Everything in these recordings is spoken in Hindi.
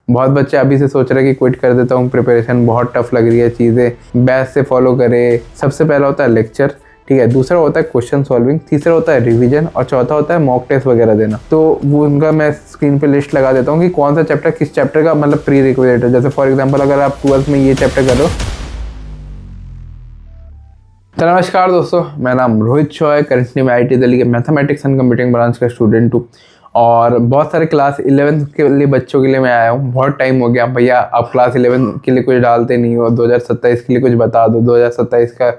बहुत बच्चे अभी से सोच रहे हैं कि क्विट कर देता हूँ, प्रिपरेशन बहुत टफ लग रही है, चीज़ें बैच से फॉलो करे। सबसे पहला होता है लेक्चर, ठीक है, दूसरा होता है क्वेश्चन सॉल्विंग, तीसरा होता है रिवीजन और चौथा होता है मॉक टेस्ट वगैरह देना। तो वो उनका मैं स्क्रीन पे लिस्ट लगा देता हूँ कि कौन सा चैप्टर किस चैप्टर का मतलब प्री रिक्विजिट है। जैसे फॉर एग्जांपल अगर आप 12th में ये चैप्टर कर रहे हो। तो नमस्कार दोस्तों, मेरा नाम रोहित चौहान, करंटली मैं IIT दिल्ली के मैथमेटिक्स एंड कंप्यूटिंग ब्रांच का स्टूडेंट हूँ और बहुत सारे क्लास 11th के लिए बच्चों के लिए मैं आया हूँ। बहुत टाइम हो गया भैया, आप क्लास 11 के लिए कुछ डालते नहीं हो, 2027 के लिए कुछ बता दो, 2027 का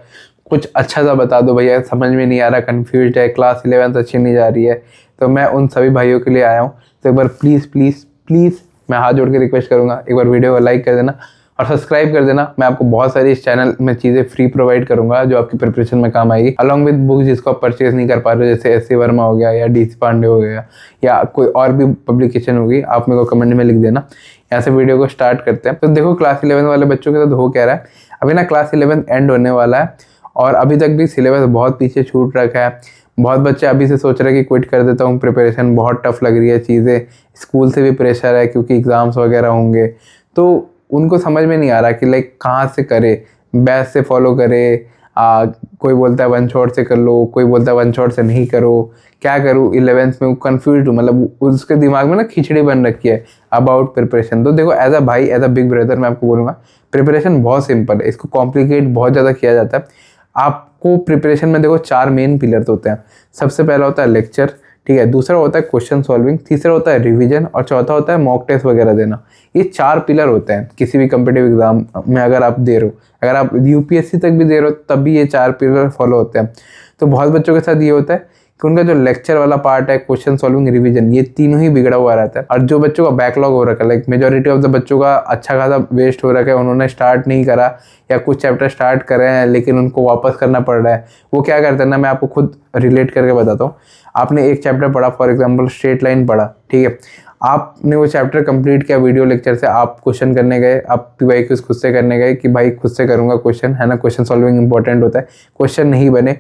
कुछ अच्छा सा बता दो भैया, समझ में नहीं आ रहा, कंफ्यूज है, क्लास 11th अच्छी नहीं जा रही है। तो मैं उन सभी भाइयों के लिए आया हूँ। तो एक बार प्लीज़ प्लीज़ प्लीज़ मैं हाथ जोड़ के रिक्वेस्ट करूँगा, एक बार वीडियो को लाइक कर देना और सब्सक्राइब कर देना। मैं आपको बहुत सारी इस चैनल में चीज़ें फ्री प्रोवाइड करूंगा जो आपकी प्रिपरेशन में काम आएगी, अलॉन्ग विद बुक्स जिसको आप परचेज नहीं कर पा रहे हो, जैसे S.C. वर्मा हो गया या DC पांडे हो गया या कोई और भी पब्लिकेशन होगी, आप मेरे को कमेंट में लिख देना। यहाँ से वीडियो को स्टार्ट करते हैं। तो देखो क्लास 11 वाले बच्चों के साथ हो क्या रहा है, अभी ना क्लास 11 एंड होने वाला है और अभी तक भी सिलेबस बहुत पीछे छूट रखा है। बहुत बच्चे अभी से सोच रहे हैं कि क्विट कर देता हूँ, प्रिपरेशन बहुत टफ लग रही है, चीज़ें स्कूल से भी प्रेशर है क्योंकि एग्ज़ाम्स वगैरह होंगे। तो उनको समझ में नहीं आ रहा कि लाइक कहाँ से करे, बैच से फॉलो करे, कोई बोलता है वन शॉट से कर लो, कोई बोलता है वन शॉट से नहीं करो, क्या करूँ। 11th में कन्फ्यूज हूँ, मतलब उसके दिमाग में ना खिचड़ी बन रखी है अबाउट प्रिपरेशन। तो देखो एज अ भाई, एज अ बिग ब्रदर मैं आपको बोलूँगा प्रिपरेशन बहुत सिंपल है, इसको कॉम्प्लिकेट बहुत ज़्यादा किया जाता है। आपको प्रिपरेशन में देखो 4 मेन पिलर होते हैं। सबसे पहला होता है लेक्चर, ठीक है, दूसरा होता है क्वेश्चन सॉल्विंग, तीसरा होता है रिवीजन और चौथा होता है मॉक टेस्ट वगैरह देना। ये 4 पिलर होते हैं किसी भी कम्पिटिटिव एग्जाम में। अगर आप दे रहे हो, अगर आप UPSC तक भी दे रहे हो तब भी ये 4 पिलर फॉलो होते हैं। तो बहुत बच्चों के साथ ये होता है कि उनका जो लेक्चर वाला पार्ट है, क्वेश्चन सॉल्विंग, रिवीजन, ये तीनों ही बिगड़ा हुआ रहता है। और जो बच्चों का बैकलॉग हो रखा है, लाइक मेजॉरिटी ऑफ द बच्चों का अच्छा खासा वेस्ट हो रखा है, उन्होंने स्टार्ट नहीं करा या कुछ चैप्टर स्टार्ट करे हैं लेकिन उनको वापस करना पड़ रहा है। वो क्या करते हैं ना, मैं आपको खुद रिलेट करके बताता हूँ। आपने एक चैप्टर पढ़ा, फॉर एग्जाम्पल स्ट्रेट लाइन पढ़ा, ठीक है, आपने वो चैप्टर कंप्लीट किया, वीडियो लेक्चर से आप क्वेश्चन करने गए, आप PYQs खुद से करने गए कि भाई खुद से करूँगा क्वेश्चन, है ना, क्वेश्चन सॉल्विंग इंपॉर्टेंट होता है। क्वेश्चन नहीं बने,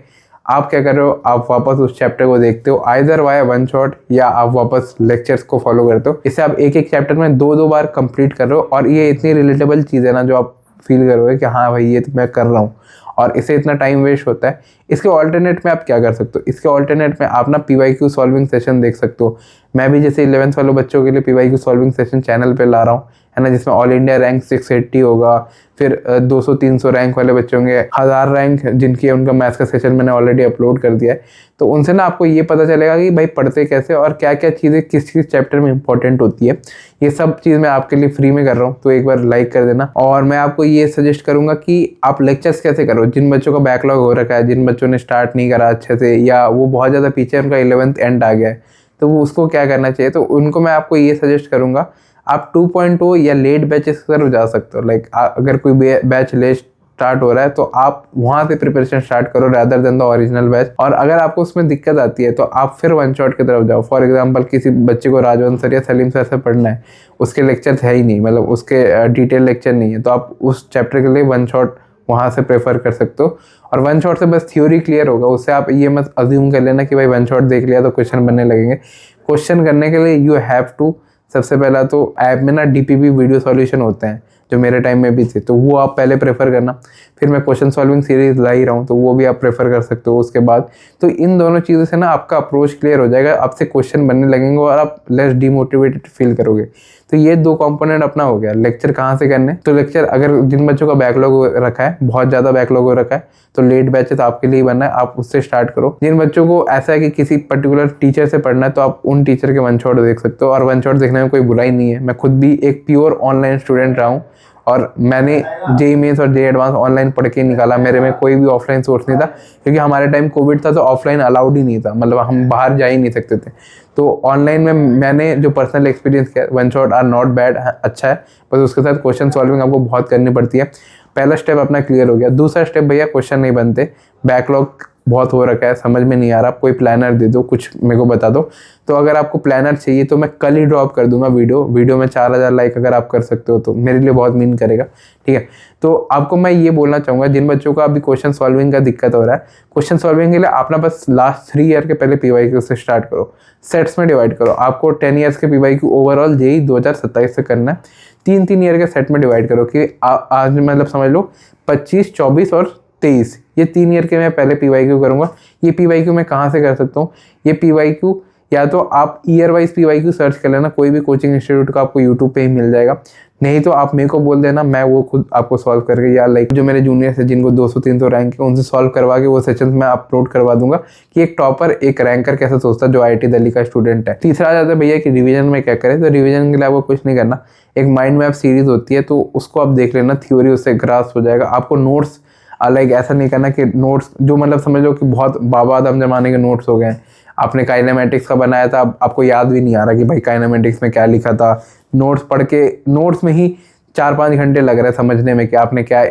आप क्या कर रहे हो, आप वापस उस चैप्टर को देखते हो, आइदर वाया वन शॉट या आप वापस लेक्चर्स को फॉलो करते हो। इससे आप एक एक चैप्टर में 2-2 बार कंप्लीट कर रहे हो और ये इतनी रिलेटेबल चीज़ है ना जो आप फील करोगे कि हाँ भाई ये तो मैं कर रहा हूँ और इससे इतना टाइम वेस्ट होता है। इसके ऑल्टरनेट में आप क्या कर सकते हो, इसके ऑल्टरनेट में आप ना PYQ सॉल्विंग सेशन देख सकते हो। मैं भी जैसे 11th वाले बच्चों के लिए PYQ सॉल्विंग सेशन चैनल पे ला रहा हूँ, है ना, जिसमें ऑल इंडिया रैंक 680 होगा, फिर 200-300 रैंक वाले बच्चे होंगे, 1000 रैंक जिनकी उनका मैथ्स का सेशन मैंने ऑलरेडी अपलोड कर दिया है। तो उनसे ना आपको ये पता चलेगा कि भाई पढ़ते कैसे और क्या क्या चीज़ें किस किस चैप्टर में इंपॉर्टेंट होती है। ये सब चीज़ मैं आपके लिए फ्री में कर रहा हूँ, तो एक बार लाइक कर देना। और मैं आपको ये सजेस्ट करूँगा कि आप लेक्चर्स कैसे करो। जिन बच्चों का बैकलॉग हो रखा है, जिन बच्चों ने स्टार्ट नहीं करा अच्छे से या वो बहुत ज़्यादा पीछे, उनका 11th एंड आ गया है, तो वो उसको क्या करना चाहिए, तो उनको मैं आपको ये सजेस्ट करूँगा आप 2.0 या लेट बैचेस की तरफ जा सकते हो। लाइक अगर कोई बैच लेट स्टार्ट हो रहा है तो आप वहाँ से प्रिपरेशन स्टार्ट करो rather than the original batch. और अगर आपको उसमें दिक्कत आती है तो आप फिर वन शॉट की तरफ जाओ। फॉर एग्जांपल किसी बच्चे को राजवंश सर या सलीम सर से पढ़ना है, उसके लेक्चर्स है ही नहीं, मतलब उसके डिटेल लेक्चर नहीं है, तो आप उस चैप्टर के लिए वन शॉट वहाँ से प्रेफर कर सकते हो। और वन शॉट से बस थ्योरी क्लियर होगा, उससे आप ये मत अज्यूम कर लेना कि भाई वन शॉट देख लिया तो क्वेश्चन बनने लगेंगे। क्वेश्चन करने के लिए यू हैव टू, सबसे पहला तो ऐप में ना DPP वीडियो सॉल्यूशन होते हैं जो मेरे टाइम में भी थे, तो वो आप पहले प्रेफर करना। फिर मैं क्वेश्चन सॉल्विंग सीरीज ला ही रहा हूँ तो वो भी आप प्रेफर कर सकते हो उसके बाद। तो इन दोनों चीज़ों से ना आपका अप्रोच क्लियर हो जाएगा, आपसे क्वेश्चन बनने लगेंगे और आप लेस डिमोटिवेटेड फील करोगे। तो ये 2 कंपोनेंट अपना हो गया। लेक्चर कहाँ से करने, तो लेक्चर अगर जिन बच्चों का बैकलॉग हो रखा है, बहुत ज़्यादा बैकलॉग हो रखा है, तो लेट बैचेस आपके लिए बनना है, आप उससे स्टार्ट करो। जिन बच्चों को ऐसा है कि किसी पर्टिकुलर टीचर से पढ़ना है तो आप उन टीचर के वन शॉट देख सकते हो। और वन शॉट देखने में कोई बुराई नहीं है, मैं खुद भी एक प्योर ऑनलाइन स्टूडेंट रहा हूँ और मैंने JEE मेंस और JEE एडवांस ऑनलाइन पढ़ के निकाला। मेरे में कोई भी ऑफलाइन सोर्स नहीं था क्योंकि हमारे टाइम कोविड था तो ऑफलाइन अलाउड ही नहीं था, मतलब हम बाहर जा ही नहीं सकते थे। तो ऑनलाइन में मैंने जो पर्सनल एक्सपीरियंस किया, one shot are not bad, अच्छा है, बस उसके साथ क्वेश्चन सॉल्विंग आपको बहुत करनी पड़ती है। पहला स्टेप अपना क्लियर हो गया। दूसरा स्टेप, भैया क्वेश्चन नहीं बनते, बैकलॉग बहुत हो रखा है, समझ में नहीं आ रहा, कोई प्लानर दे दो, कुछ मेरे को बता दो। तो अगर आपको प्लानर चाहिए तो मैं कल ही ड्रॉप कर दूंगा वीडियो में 4000 लाइक अगर आप कर सकते हो तो मेरे लिए बहुत मीन करेगा, ठीक है। तो आपको मैं ये बोलना चाहूँगा, जिन बच्चों का अभी क्वेश्चन सॉल्विंग का दिक्कत हो रहा है, क्वेश्चन सॉल्विंग के लिए अपना बस लास्ट 3 ईयर के पहले PYQ से स्टार्ट करो, सेट्स में डिवाइड करो। आपको 10 ईयर्स के PYQ ओवरऑल JEE 2027 से करना है, 3-3 ईयर के सेट में डिवाइड करो कि आज मतलब समझ लो 25, 24 और 23, ये 3 ईयर के मैं पहले PYQ करूँगा। ये PYQ मैं कहाँ से कर सकता हूँ? ये PYQ या तो आप ईयर वाइज PYQ सर्च कर लेना, कोई भी कोचिंग इंस्टीट्यूट का आपको यूट्यूब पे ही मिल जाएगा, नहीं तो आप मेरे को बोल देना, मैं वो खुद आपको सॉल्व करके, या लाइक जो मेरे जूनियर्स हैं जिनको 200-300 रैंक है उनसे सॉल्व करवा के वो सेशंस मैं अपलोड करवा दूंगा कि एक टॉपर एक रैंकर कैसे सोचता है जो IIT दिल्ली का स्टूडेंट है। तीसरा आ जाता है भैया कि रिवीजन में क्या करें। तो रिवीजन के लिए आपको कुछ नहीं करना, एक माइंड मैप सीरीज होती है तो उसको आप देख लेना, थ्योरी उससे ग्रास्प हो जाएगा। आपको नोट्स लाइक ऐसा नहीं करना कि नोट्स जो मतलब समझ लो कि बहुत बाबा आदम जमाने के नोट्स हो गए, आपने काइनेमेटिक्स का बनाया था, आपको याद भी नहीं आ रहा कि भाई काइनेमेटिक्स में क्या लिखा था, नोट्स पढ़ के नोट्स में ही 4-5 घंटे लग रहे हैं समझने में कि आपने क्या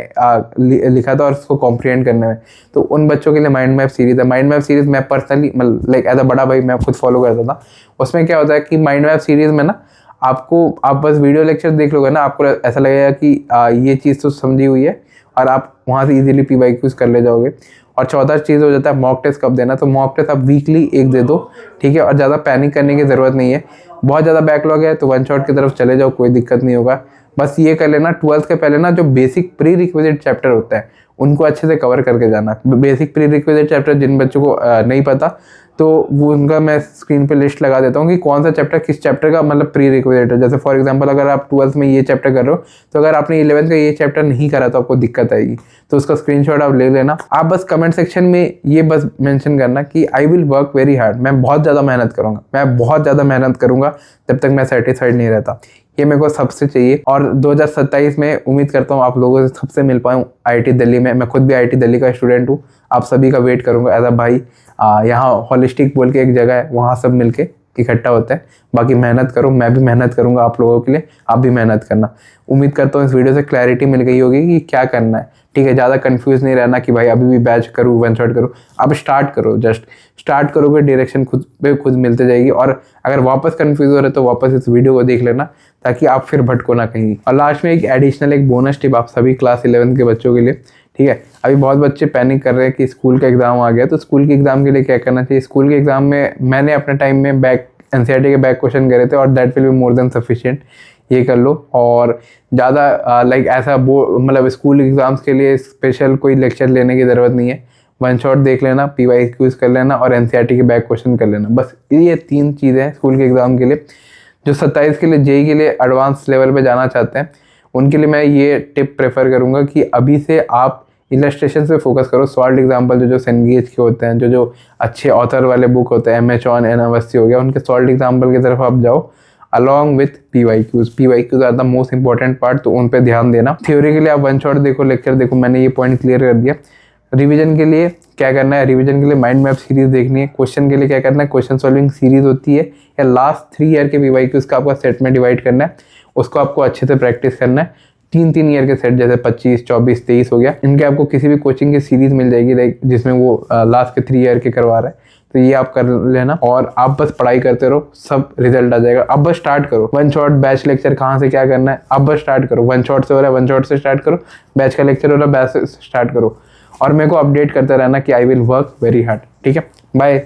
लिखा था और उसको कॉम्प्रिहेंड करने में। तो उन बच्चों के लिए माइंड मैप सीरीज है। माइंड मैप सीरीज मैं पर्सनली मतलब लाइक एज अ बड़ा भाई मैं खुद फॉलो करता था। उसमें क्या होता है कि माइंड मैप सीरीज में ना आप बस वीडियो लेक्चर देख लोगे ना, आपको ऐसा लगेगा कि ये चीज़ तो समझी हुई है और आप वहाँ से इजीली PYQs कर ले जाओगे। और चौथा चीज़ हो जाता है मॉक टेस्ट कब देना। तो मॉक टेस्ट आप वीकली एक दे दो, ठीक है। और ज़्यादा पैनिक करने की ज़रूरत नहीं है, बहुत ज़्यादा बैकलॉग है तो वन शॉट की तरफ चले जाओ, कोई दिक्कत नहीं होगा। बस ये कर लेना 12th के पहले ना जो बेसिक प्री रिक्विजिट चैप्टर होता है उनको अच्छे से कवर करके जाना। बेसिक प्री रिक्विजिट चैप्टर जिन बच्चों को नहीं पता तो वो उनका मैं स्क्रीन पे लिस्ट लगा देता हूँ कि कौन सा चैप्टर किस चैप्टर का मतलब प्री रिक्विजिट है। जैसे फॉर एग्जांपल अगर आप 12th में ये चैप्टर कर रहे हो तो अगर आपने 11th का ये चैप्टर नहीं करा तो आपको दिक्कत आएगी, तो उसका स्क्रीनशॉट आप ले लेना। आप बस कमेंट सेक्शन में ये बस मेंशन करना कि I will work very hard, मैं बहुत ज़्यादा मेहनत करूँगा, मैं बहुत ज़्यादा मेहनत करूँगा जब तक मैं सेटिस्फाइड नहीं रहता। ये मेरे को सबसे चाहिए। और 2027 में उम्मीद करता हूँ आप लोगों से सबसे मिल पाऊँ IIT दिल्ली में। मैं खुद भी IIT दिल्ली का स्टूडेंट हूँ, आप सभी का वेट करूँगा एज अ भाई। यहाँ हॉलिस्टिक बोल के एक जगह है, वहाँ सब मिलके इकट्ठा होता है। बाकी मेहनत करो, मैं भी मेहनत करूँगा आप लोगों के लिए, आप भी मेहनत करना। उम्मीद करता हूँ इस वीडियो से क्लैरिटी मिल गई होगी कि क्या करना है, ठीक है। ज़्यादा कंफ्यूज नहीं रहना कि भाई अभी भी बैच करूँ वन शॉट करूँ। आप स्टार्ट करो, जस्ट स्टार्ट करोगे, डायरेक्शन खुद पे खुद मिलते जाएगी। और अगर वापस कंफ्यूज हो रहे तो वापस इस वीडियो को देख लेना ताकि आप फिर भटको ना कहीं। और लास्ट में एक एडिशनल एक बोनस टिप आप सभी क्लास 11 के बच्चों के लिए, ठीक है। अभी बहुत बच्चे पैनिक कर रहे हैं कि स्कूल का एग्ज़ाम आ गया, तो स्कूल के एग्ज़ाम के लिए क्या करना चाहिए। स्कूल के एग्ज़ाम में मैंने अपने टाइम में NCERT के बैक क्वेश्चन करे थे और that will be more than sufficient, ये कर लो। और ज़्यादा लाइक ऐसा मतलब स्कूल एग्ज़ाम्स के लिए स्पेशल कोई लेक्चर लेने की ज़रूरत नहीं है, वन शॉट देख लेना, PYQs कर लेना और NCERT के बैक क्वेश्चन कर लेना। बस ये 3 चीज़ें हैं स्कूल के एग्ज़ाम के लिए। जो 27 के लिए JEE के लिए एडवांस लेवल पे जाना चाहते हैं उनके लिए मैं ये टिप प्रेफर करूँगा कि अभी से आप इलस्ट्रेशन पे फोकस करो। सॉल्ड एग्जाम्पल जो सेनगेज के होते हैं, जो अच्छे ऑथर वाले बुक होते हैं, MH ऑन एन अवस्थी हो गया, उनके सॉल्ड एग्जाम्पल की तरफ आप जाओ along with PYQs are the most important part, तो उन पे ध्यान देना। थ्योरी के लिए आप वन शॉट देखो, लेक्चर देखो, मैंने ये पॉइंट क्लियर कर दिया। रिवीजन के लिए क्या करना है, रिवीजन के लिए माइंड मैप सीरीज देखनी है। क्वेश्चन के लिए क्या करना है, क्वेश्चन सॉल्विंग सीरीज होती है या लास्ट 3 ईयर के PYQs का आपका सेट में डिवाइड करना है, उसको आपको अच्छे से प्रैक्टिस करना है। 3-3 ईयर के सेट जैसे 25, 24, 23 हो गया, इनके आपको किसी भी कोचिंग की सीरीज मिल जाएगी लाइक जिसमें वो लास्ट के 3 ईयर के करवा रहा है, तो ये आप कर लेना और आप बस पढ़ाई करते रहो, सब रिजल्ट आ जाएगा। अब बस स्टार्ट करो, वन शॉट बैच लेक्चर कहाँ से क्या करना है, अब बस स्टार्ट करो। वन शॉट से हो रहा है, वन शॉट से स्टार्ट करो, बैच का लेक्चर हो रहा है, बैच से स्टार्ट करो और मेरे को अपडेट करते रहना कि I will work very hard, ठीक है। बाय।